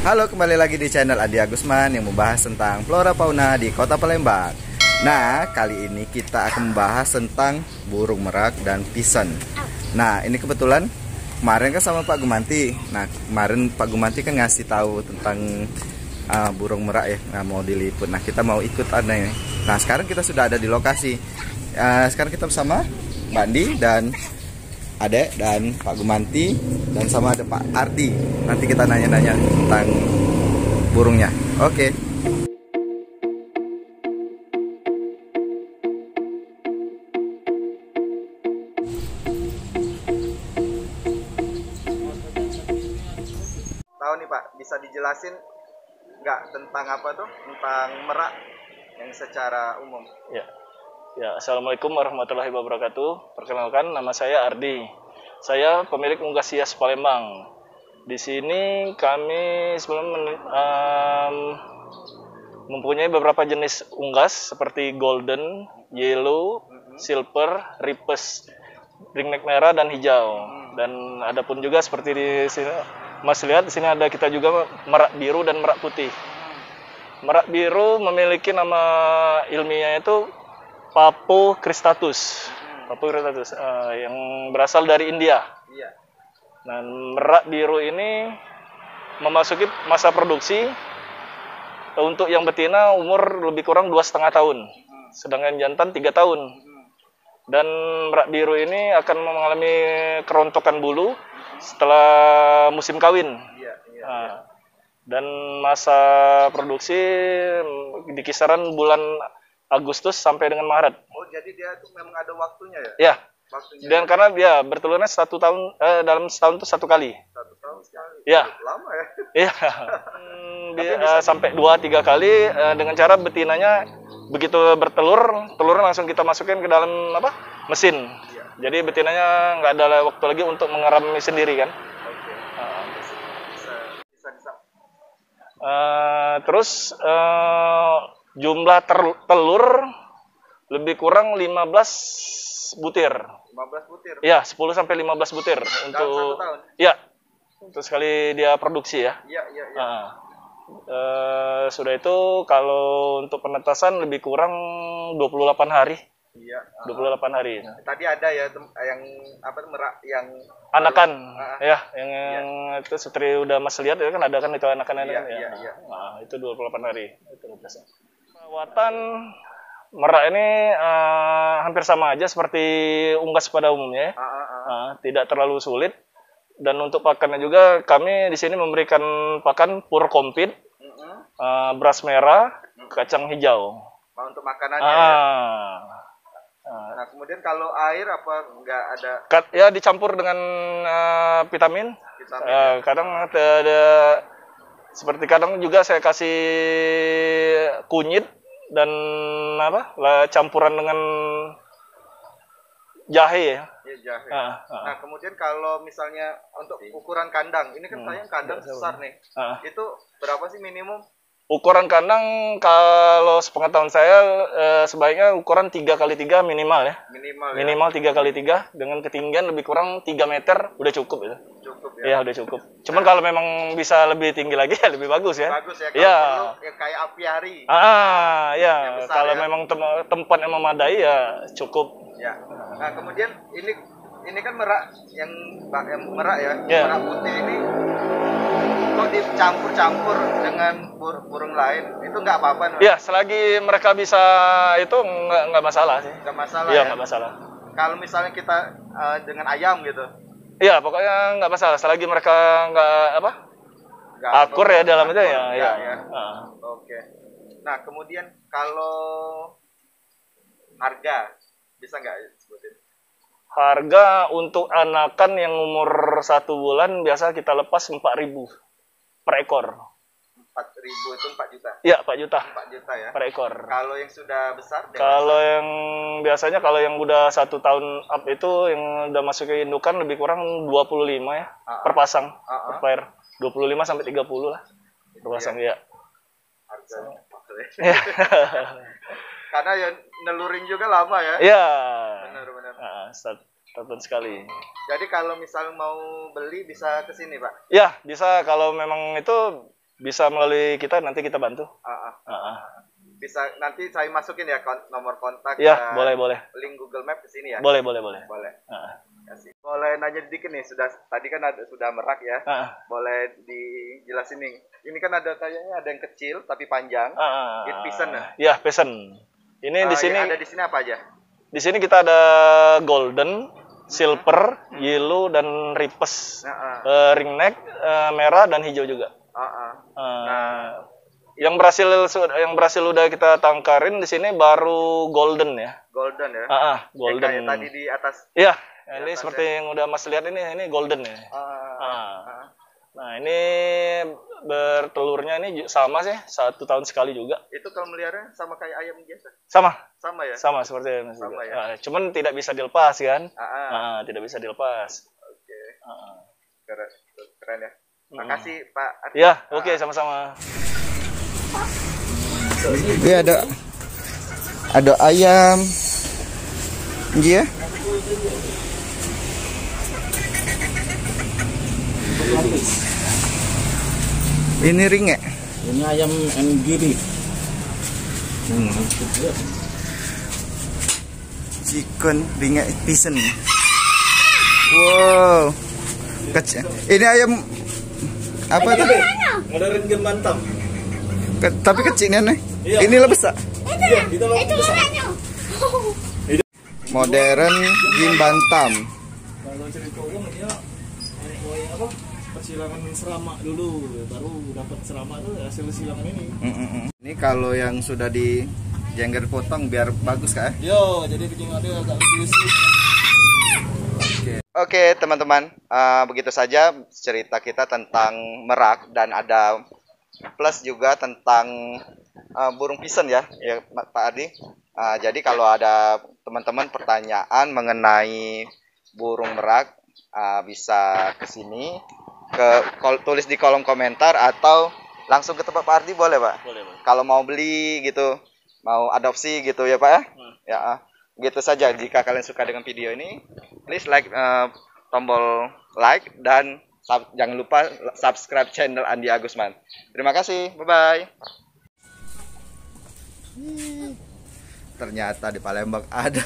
Halo, kembali lagi di channel Adi Agusman yang membahas tentang flora fauna di Kota Palembang. Nah, kali ini kita akan membahas tentang burung merak dan pisan. Nah, ini kebetulan kemarin kan sama Pak Gumanti. Nah, kemarin Pak Gumanti kan ngasih tahu tentang burung merak ya, mau diliput. Nah, kita mau ikut aneh. Nah, sekarang kita sudah ada di lokasi. Sekarang kita bersama Mbak Andi dan Adek dan Pak Gumanti dan sama ada Pak Ardi. Nanti kita nanya-nanya tentang burungnya. Oke. Tahu nih Pak, bisa dijelasin nggak tentang apa tuh? Tentang merak yang secara umum. Ya, Assalamualaikum warahmatullahi wabarakatuh. Perkenalkan, nama saya Ardi. Saya pemilik Unggas Hias Palembang. Di sini kami sebenarnya mempunyai beberapa jenis unggas seperti golden, yellow, silver, ripes, ringneck merah dan hijau. Dan ada pun juga seperti di sini, Mas lihat di sini ada kita juga merak biru dan merak putih. Merak biru memiliki nama ilmiahnya itu Papo cristatus, yang berasal dari India. Iya. Nah, merak biru ini memasuki masa produksi untuk yang betina umur lebih kurang 2,5 tahun, sedangkan jantan 3 tahun. Dan merak biru ini akan mengalami kerontokan bulu setelah musim kawin. Nah, dan masa produksi di kisaran bulan Agustus sampai dengan Maret. Oh, jadi dia itu memang ada waktunya ya? Ya. Waktunya. Dan karena dia bertelurnya 1 tahun dalam setahun itu 1 kali. 1 tahun sekali. Ya. Lama ya? Iya. Dia sampai 2-3 kali dengan cara betinanya begitu bertelur, telurnya langsung kita masukin ke dalam mesin. Iya. Jadi betinanya nggak ada waktu lagi untuk mengerami sendiri kan. Oke. Bisa. Terus jumlah telur lebih kurang 15 butir. 15 butir? Ya, 10 sampai 15 butir untuk 1 tahun? Ya, untuk sekali dia produksi ya. Iya. Sudah itu kalau untuk penetasan lebih kurang 28 hari. Iya. 28 hari. Tadi ada ya yang merak yang anakan ya, yang itu seperti udah Mas lihat ya kan ada kan itu anakan ya. Iya. Nah, itu 28 hari itu penetasan. Perawatan merak ini hampir sama aja seperti unggas pada umumnya. Tidak terlalu sulit. Dan untuk pakannya juga kami di sini memberikan pakan pur komplit, beras merah, kacang hijau. Untuk makanannya ya? Nah, kemudian kalau air apa nggak ada? Ya dicampur dengan vitamin. Ya? Kadang ada seperti kadang juga saya kasih kunyit dan campuran dengan jahe ya. Iya, jahe. Nah, kemudian kalau misalnya untuk ukuran kandang, ini kan sayang kandang besar nih. Itu berapa sih minimum? Ukuran kandang kalau sepengetahuan saya sebaiknya ukuran 3x3 minimal ya. Minimal 3x3 dengan ketinggian lebih kurang 3 meter udah cukup itu. Cukup ya. Iya, udah cukup. Cuman kalau memang bisa lebih tinggi lagi ya lebih bagus ya. Bagus ya. Kalau perlu ya kayak apiari. Ya. Kalau memang tempat yang memadai ya cukup. Ya. Nah, kemudian ini kan merak yang merak ya. Merak putih ini kok dicampur-campur dengan burung lain itu nggak apa-apa? Iya, selagi mereka bisa itu nggak masalah sih. Nggak masalah. Iya, ya? nggak masalah. Kalau misalnya kita dengan ayam gitu? Iya, pokoknya nggak masalah selagi mereka nggak akur ya dalam itu ya. Oke. Nah, kemudian kalau harga bisa nggak sebutin? Harga untuk anakan yang umur 1 bulan biasa kita lepas 4.000 per ekor. 4.000 itu 4 juta? Iya, 4 juta. 4 juta ya? Per ekor. Kalau yang sudah besar? Kalau yang biasanya kalau yang udah 1 tahun up itu yang udah masuk ke indukan lebih kurang 25 ya per pasang. Per pair. 25 sampai 30 lah. Per pasang ya. Harganya. Karena ya nelurin juga lama ya? Iya. Benar. Tahun sekali. Jadi kalau misal mau beli bisa ke sini, Pak? Ya, bisa kalau memang itu bisa melalui kita, nanti kita bantu. Bisa nanti saya masukin ya nomor kontak. Ya, boleh. Link Google Map ke sini ya. Boleh. Kasih. Boleh nanya sedikit nih, tadi kan sudah merak ya. Boleh dijelasin nih. Ini kan kayaknya ada yang kecil tapi panjang. Itu pisan ya? Ya, pisan. Ini di sini ada di sini apa aja? Di sini kita ada golden, silver, yellow dan ripes. Ringneck, merah dan hijau juga. Yang berhasil udah kita tangkarin di sini baru golden ya. Golden ya. Golden. Kayak tadi di atas. Iya, ini seperti yang udah Mas lihat ini golden ya. Nah, ini bertelurnya ini sama sih, 1 tahun sekali juga. Itu kalau melihara sama kayak ayam biasa? Sama ya? Sama seperti Mas sama juga. Ya? Cuman tidak bisa dilepas kan? Tidak bisa dilepas. Oke. Keren ya. Makasih Pak Ardi. Ya, oke, sama-sama. Ini ada ayam. Iya. Ini ringek. Ini ayam NGD. Chicken ringek pisan. Wow. Kecil. Ini ayam apa tuh? Modern game Bantam. Tapi kecil nih. Iya. Ini lebih besar. Iya, itu besar. Modern game Bantam. Kalau cerita uang dia apa? Persilangan serama dulu, baru dapat serama tuh hasil silangan ini. Ini kalau yang sudah di jengger potong biar bagus kak? Yo, jadi bikin ada agak lebih Oke teman-teman, begitu saja cerita kita tentang merak dan ada plus juga tentang burung pisan ya Pak Ardi. Jadi kalau ada teman-teman pertanyaan mengenai burung merak, bisa ke sini, tulis di kolom komentar atau langsung ke tempat Pak Ardi boleh Pak? Boleh. Kalau mau beli gitu, mau adopsi gitu ya Pak ya? Gitu saja. Jika kalian suka dengan video ini, please like, tombol like dan jangan lupa subscribe channel Andi Agusman. Terima kasih, bye bye. Ternyata di Palembang ada.